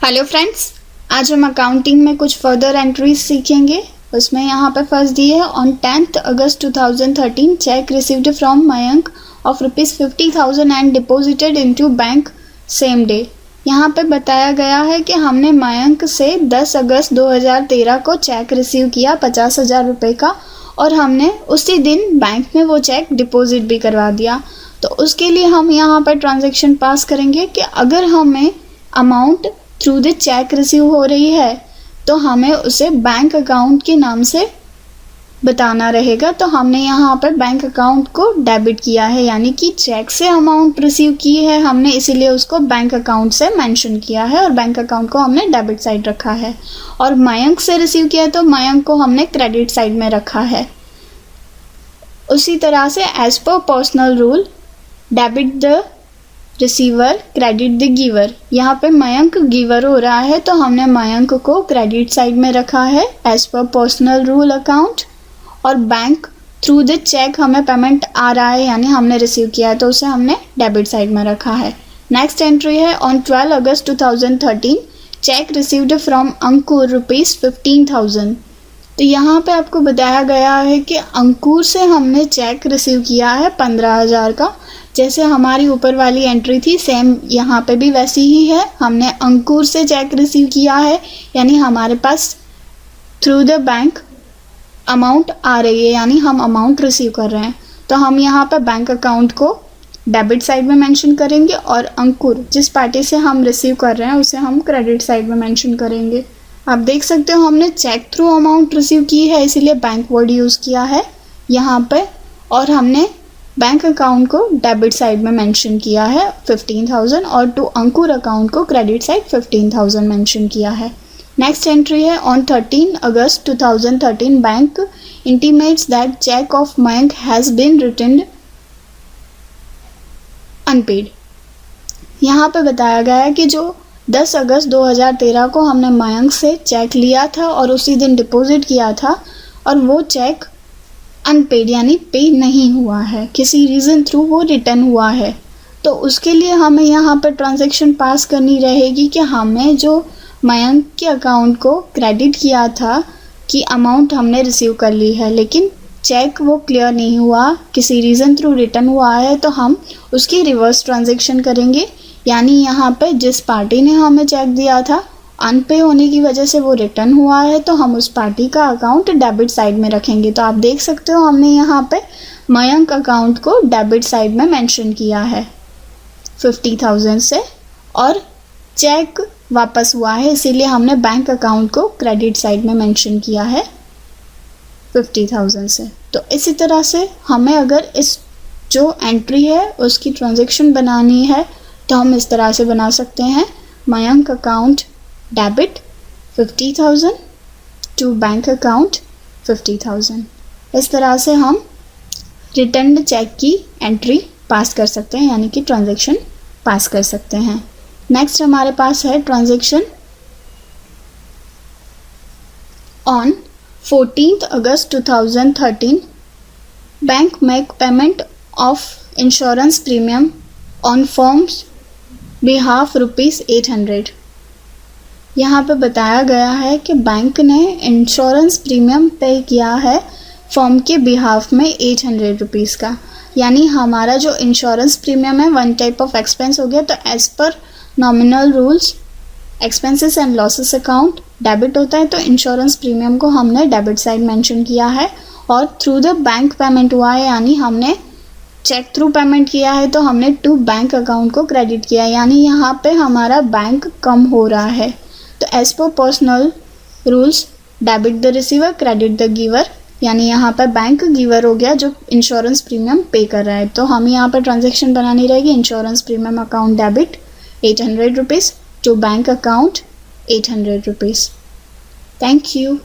Hello friends, आज हम accounting में कुछ फर्दर एंट्रीज सीखेंगे। उसमें यहाँ पे फर्स्ट दी है on 10th August 2013 cheque received from Mayank of ₹50,000 and deposited into bank same day. यहाँ पे बताया गया है कि हमने मयंक से 10 अगस्त 2013 को चेक रिसीव किया 50,000 रुपये का, और हमने उसी दिन बैंक में वो चेक डिपॉजिट भी करवा दिया। तो उसके लिए हम यहाँ पर ट्रांजैक्शन पास करेंगे कि अगर हमें amount through the check receive हो रही है तो हमें उसे बैंक अकाउंट के नाम से बताना रहेगा। तो हमने यहाँ पर बैंक अकाउंट को डेबिट किया है, यानी कि चेक से अमाउंट रिसीव की है हमने, इसीलिए उसको बैंक अकाउंट से मेंशन किया है और बैंक अकाउंट को हमने डेबिट साइड रखा है। और मयंक से रिसीव किया है तो मयंक को हमने क्रेडिट साइड में रखा है। उसी तरह से as per personal rule, debit the receiver credit the giver. यहाँ पे मयंक गिवर हो रहा है तो हमने मयंक को क्रेडिट साइड में रखा है as per personal rule account, और बैंक थ्रू द चेक हमें पेमेंट आ रहा है, यानी हमने रिसीव किया है तो उसे हमने डेबिट साइड में रखा है। नेक्स्ट एंट्री है on 12 August 2013 cheque received from Ankur ₹15,000। तो यहाँ पे आपको बताया गया है कि अंकुर से हमने चेक रिसीव किया है 15,000 का। जैसे हमारी ऊपर वाली एंट्री थी सेम यहाँ पे भी वैसी ही है। हमने अंकुर से चेक रिसीव किया है, यानी हमारे पास थ्रू द बैंक अमाउंट आ रही है, यानी हम अमाउंट रिसीव कर रहे हैं। तो हम यहाँ पे बैंक अकाउंट को डेबिट साइड में मेंशन करेंगे और अंकुर जिस पार्टी से हम रिसीव कर रहे हैं उसे हम क्रेडिट साइड में मेंशन करेंगे। आप देख सकते हो हमने चेक थ्रू अमाउंट रिसीव की है, इसीलिए बैंक वर्ड यूज़ किया है यहाँ पे, और हमने बैंक अकाउंट को डेबिट साइड में मेंशन किया है 15,000 और टू अंकुर अकाउंट को क्रेडिट साइड 15,000 मेंशन किया है। नेक्स्ट एंट्री है on 13 August 2013 bank intimates that cheque of Mayank has been returned unpaid. यहाँ पे बताया गया है कि जो 10 अगस्त 2013 को हमने मयंक से चेक लिया था और उसी दिन डिपॉजिट किया था, और वो चेक अनपेड यानी पे नहीं हुआ है, किसी रीज़न थ्रू वो रिटर्न हुआ है। तो उसके लिए हमें यहाँ पर ट्रांजैक्शन पास करनी रहेगी कि हमें जो मयंक के अकाउंट को क्रेडिट किया था कि अमाउंट हमने रिसीव कर ली है, लेकिन चेक वो क्लियर नहीं हुआ, किसी रीज़न थ्रू रिटर्न हुआ है, तो हम उसकी रिवर्स ट्रांजैक्शन करेंगे। यानी यहाँ पे जिस पार्टी ने हमें चेक दिया था अनपे होने की वजह से वो रिटर्न हुआ है, तो हम उस पार्टी का अकाउंट डेबिट साइड में रखेंगे। तो आप देख सकते हो हमने यहाँ पे मयंक अकाउंट को डेबिट साइड में मेंशन किया है 50,000 से, और चेक वापस हुआ है इसीलिए हमने बैंक अकाउंट को क्रेडिट साइड में मेंशन किया है 50,000 से। तो इसी तरह से हमें अगर इस जो एंट्री है उसकी ट्रांजैक्शन बनानी है तो हम इस तरह से बना सकते हैं, Mayank account debit 50,000 to bank account 50,000। इस तरह से हम रिटर्न्ड चेक की एंट्री पास कर सकते हैं, यानी कि ट्रांजैक्शन पास कर सकते हैं। नेक्स्ट हमारे पास है transaction on 14 August 2013 bank make payment of insurance premium on firms behalf ₹800। यहाँ पे बताया गया है कि बैंक ने इंश्योरेंस प्रीमियम पे किया है फर्म के बिहाफ में 800 रुपीज़ का, यानी हमारा जो इंश्योरेंस प्रीमियम है वन टाइप ऑफ एक्सपेंस हो गया। तो as per nominal rules expenses and losses account debit होता है, तो इंश्योरेंस प्रीमियम को हमने डेबिट साइड मेंशन किया है, और थ्रू द बैंक पेमेंट हुआ है, यानी हमने चेक थ्रू पेमेंट किया है तो हमने टू बैंक अकाउंट को क्रेडिट किया है, यानी यहाँ पे हमारा बैंक कम हो रहा है। तो as per personal rules debit the receiver credit the giver, यानी यहाँ पर बैंक गिवर हो गया जो इंश्योरेंस प्रीमियम पे कर रहा है। तो हमें यहाँ पर ट्रांजैक्शन बनानी रहेगी, insurance premium account debit 800 rupees to bank account 800 rupees. Thank you.